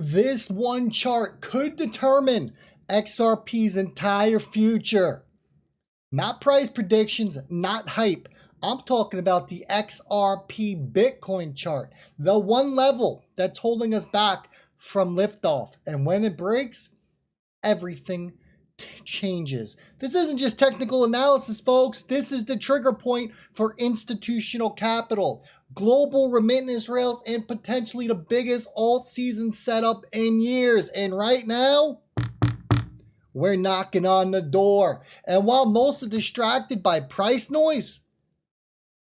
This one chart could determine XRP's entire future. Not price predictions, not hype. I'm talking about the XRP Bitcoin chart, the one level that's holding us back from liftoff. And when it breaks, everything changes. This isn't just technical analysis, folks. This is the trigger point for institutional capital, global remittance rails, and potentially the biggest alt season setup in years. And right now, we're knocking on the door. And while most are distracted by price noise,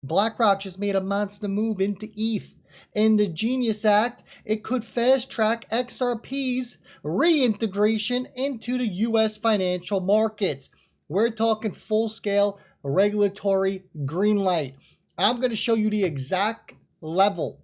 BlackRock just made a monster move into ETH. In the Genius Act, it could fast-track XRP's reintegration into the U.S. financial markets. We're talking full-scale regulatory green light. I'm going to show you the exact level,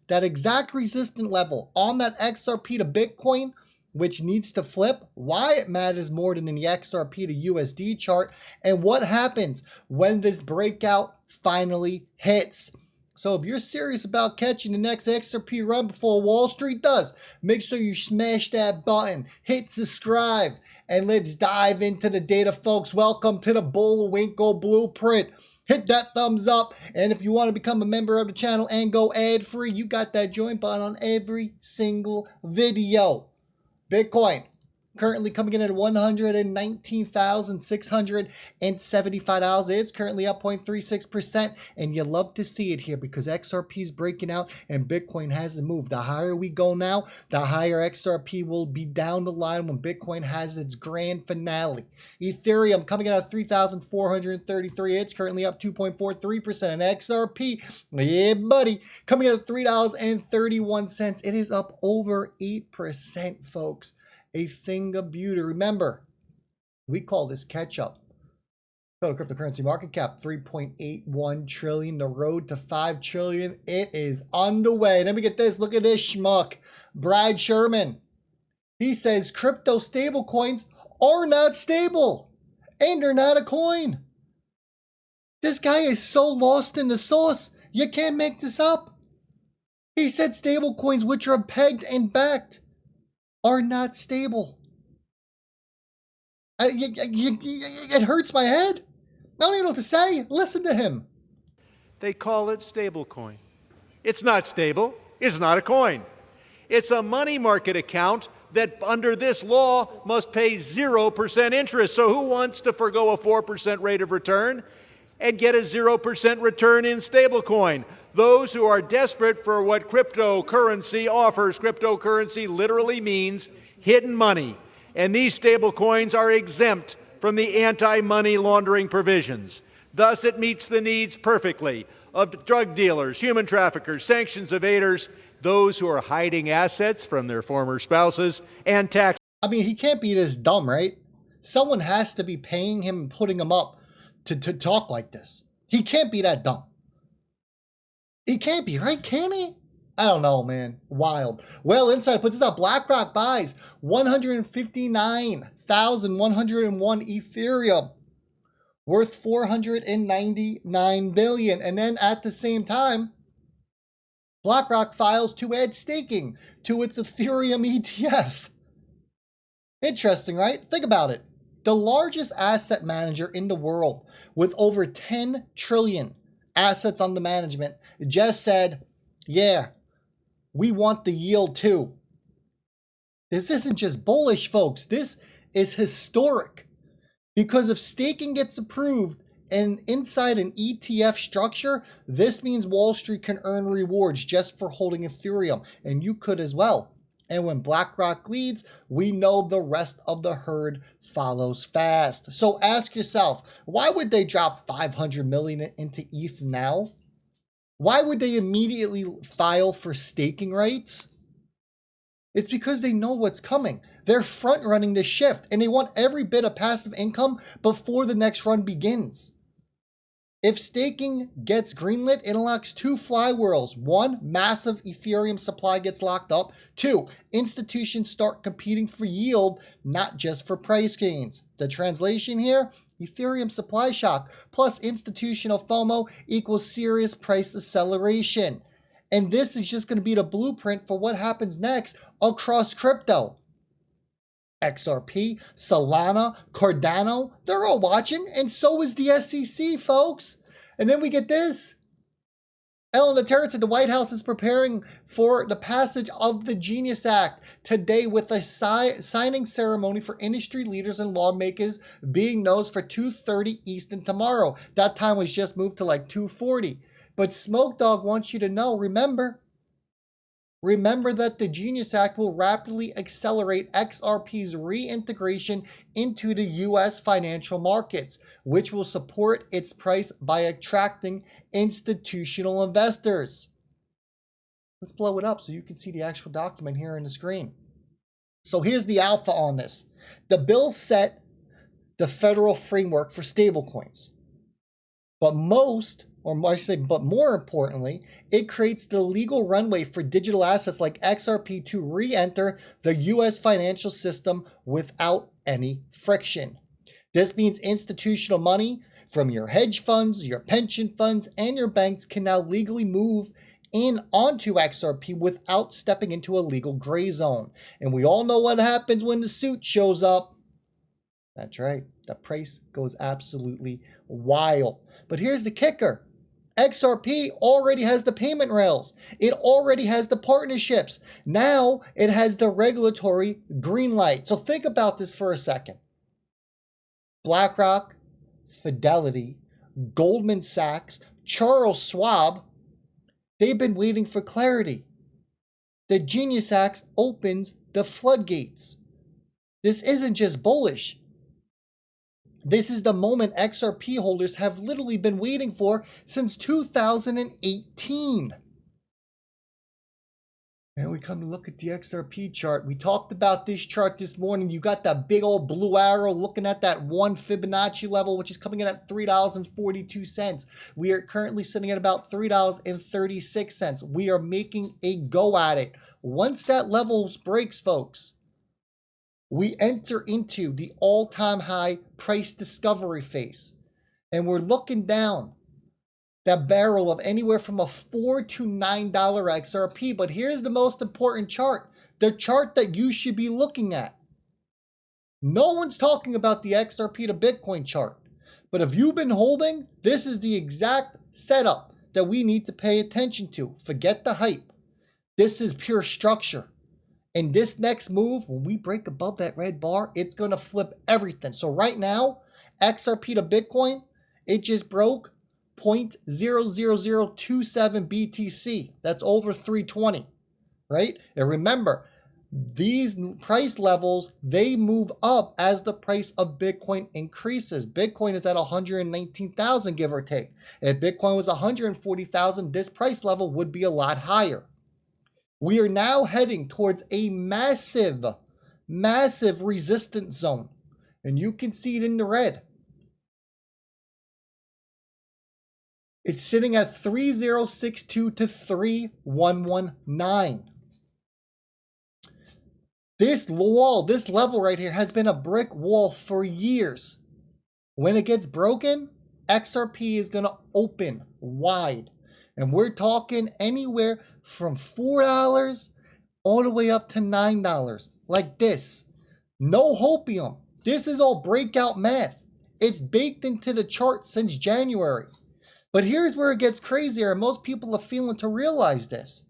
that exact resistant level on that XRP to Bitcoin, which needs to flip, why it matters more than in the XRP to USD chart, and what happens when this breakout finally hits. So if you're serious about catching the next XRP run before Wall Street does, make sure you smash that button, hit subscribe, and let's dive into the data, folks. Welcome to the Bullwinkle Blueprint. Hit that thumbs up, and if you want to become a member of the channel and go ad-free, you got that join button on every single video. Bitcoin currently coming in at $119,675. It's currently up 0.36%, and you love to see it here because XRP is breaking out and Bitcoin hasn't moved. The higher we go now, the higher XRP will be down the line when Bitcoin has its grand finale. Ethereum coming in at 3,433. It's currently up 2.43%. And XRP, yeah, buddy, coming in at $3.31. It is up over 8%, folks. A thing of beauty. Remember, we call this catch-up. Total cryptocurrency market cap, 3.81 trillion. The road to 5 trillion, it is underway. Let me get this. Look at this schmuck. Brad Sherman. He says crypto stablecoins are not stable. And they're not a coin. This guy is so lost in the sauce, you can't make this up. He said stablecoins, which are pegged and backed, are not stable. It hurts my head. I don't even know what to say. Listen to him. They call it stablecoin. It's not stable. It's not a coin. It's a money market account that under this law must pay 0% interest. So who wants to forgo a 4% rate of return and get a 0% return in stablecoin? Those who are desperate for what cryptocurrency offers. Cryptocurrency literally means hidden money, and these stable coins are exempt from the anti-money laundering provisions. Thus, it meets the needs perfectly of drug dealers, human traffickers, sanctions evaders, those who are hiding assets from their former spouses, and tax. I mean, he can't be this dumb, right? Someone has to be paying him and putting him up to talk like this. He can't be that dumb. He can't be, right? Can he? I don't know, man. Wild. Well, Inside puts this out. BlackRock buys 159,101 Ethereum, worth 499 billion. And then at the same time, BlackRock files to add staking to its Ethereum ETF. Interesting, right? Think about it. The largest asset manager in the world with over 10 trillion assets under management just said, yeah, we want the yield too. This isn't just bullish, folks. This is historic. Because if staking gets approved and inside an ETF structure, this means Wall Street can earn rewards just for holding Ethereum. And you could as well. And when BlackRock leads, we know the rest of the herd follows fast. So ask yourself, why would they drop 500 million into ETH now? Why would they immediately file for staking rights? It's because they know what's coming. They're front running the shift and they want every bit of passive income before the next run begins. If staking gets greenlit, it unlocks two flywheels. One, massive Ethereum supply gets locked up. Two, institutions start competing for yield, not just for price gains. The translation here, Ethereum supply shock plus institutional FOMO equals serious price acceleration. And this is just going to be the blueprint for what happens next across crypto. XRP, Solana, Cardano, they're all watching, and so is the SEC, folks. And then we get this. Ellen DeGeneres said the White House is preparing for the passage of the Genius Act today with a signing ceremony for industry leaders and lawmakers being noticed for 2:30 Eastern tomorrow. That time was just moved to like 2:40. But Smoke Dog wants you to know, remember that the Genius Act will rapidly accelerate XRP's reintegration into the U.S. financial markets, which will support its price by attracting institutional investors. Let's blow it up so you can see the actual document here on the screen. So here's the alpha on this. The bill set the federal framework for stablecoins. But more importantly, it creates the legal runway for digital assets like XRP to re-enter the U.S. financial system without any friction. This means institutional money from your hedge funds, your pension funds, and your banks can now legally move in onto XRP without stepping into a legal gray zone. And we all know what happens when the suit shows up. That's right. The price goes absolutely wild. But here's the kicker. XRP already has the payment rails. It already has the partnerships. Now it has the regulatory green light. So think about this for a second. BlackRock, Fidelity, Goldman Sachs, Charles Schwab, they've been waiting for clarity. The Genius Act opens the floodgates. This isn't just bullish. This is the moment XRP holders have literally been waiting for since 2018. And we come to look at the XRP chart. We talked about this chart this morning. You got that big old blue arrow looking at that one Fibonacci level, which is coming in at $3.42. We are currently sitting at about $3.36. We are making a go at it. Once that level breaks, folks, we enter into the all-time high price discovery phase. And we're looking down that barrel of anywhere from a $4 to $9 XRP. But here's the most important chart, the chart that you should be looking at. No one's talking about the XRP to Bitcoin chart. But if you've been holding, this is the exact setup that we need to pay attention to. Forget the hype. This is pure structure. And this next move, when we break above that red bar, it's going to flip everything. So right now, XRP to Bitcoin, it just broke 0.00027 BTC. That's over 320, right? And remember, these price levels, they move up as the price of Bitcoin increases. Bitcoin is at 119,000, give or take. If Bitcoin was 140,000, this price level would be a lot higher. We are now heading towards a massive resistance zone. And you can see it in the red. It's sitting at 3062 to 3119. This level right here has been a brick wall for years. When it gets broken, XRP is going to open wide. And we're talking anywhere from $4 all the way up to $9, like this. No hopium. This is all breakout math. It's baked into the chart since January. But here's where it gets crazier, and most people are failing to realize this.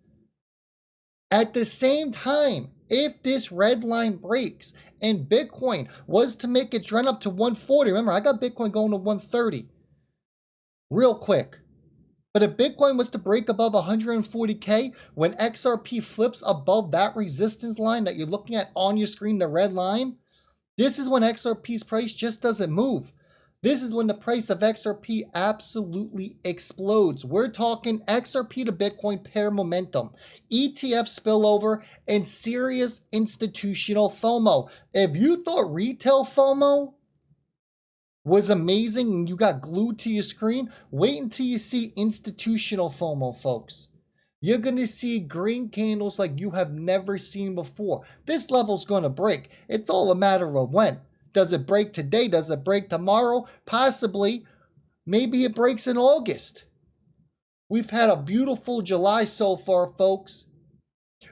At the same time, if this red line breaks and Bitcoin was to make its run up to 140, remember, I got Bitcoin going to 130 real quick. But if Bitcoin was to break above 140K, when XRP flips above that resistance line that you're looking at on your screen, the red line, this is when XRP's price just doesn't move. This is when the price of XRP absolutely explodes. We're talking XRP to Bitcoin pair momentum, ETF spillover, and serious institutional FOMO. If you thought retail FOMO was amazing and you got glued to your screen, wait until you see institutional FOMO, folks. You're going to see green candles like you have never seen before. This level's going to break. It's all a matter of when. Does it break today? Does it break tomorrow? Possibly. Maybe it breaks in August. We've had a beautiful July so far, folks.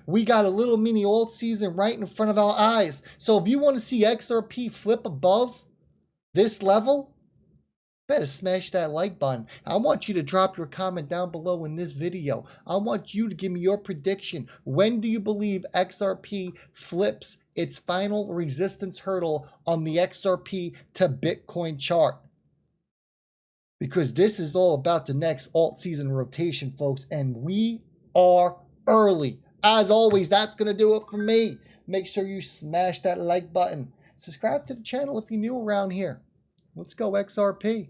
We got a little mini alt season right in front of our eyes. So if you want to see XRP flip above this level, better smash that like button. I want you to drop your comment down below in this video. I want you to give me your prediction. When do you believe XRP flips its final resistance hurdle on the XRP to Bitcoin chart? Because this is all about the next alt season rotation, folks, and we are early. As always, that's going to do it for me. Make sure you smash that like button. Subscribe to the channel if you're new around here. Let's go XRP.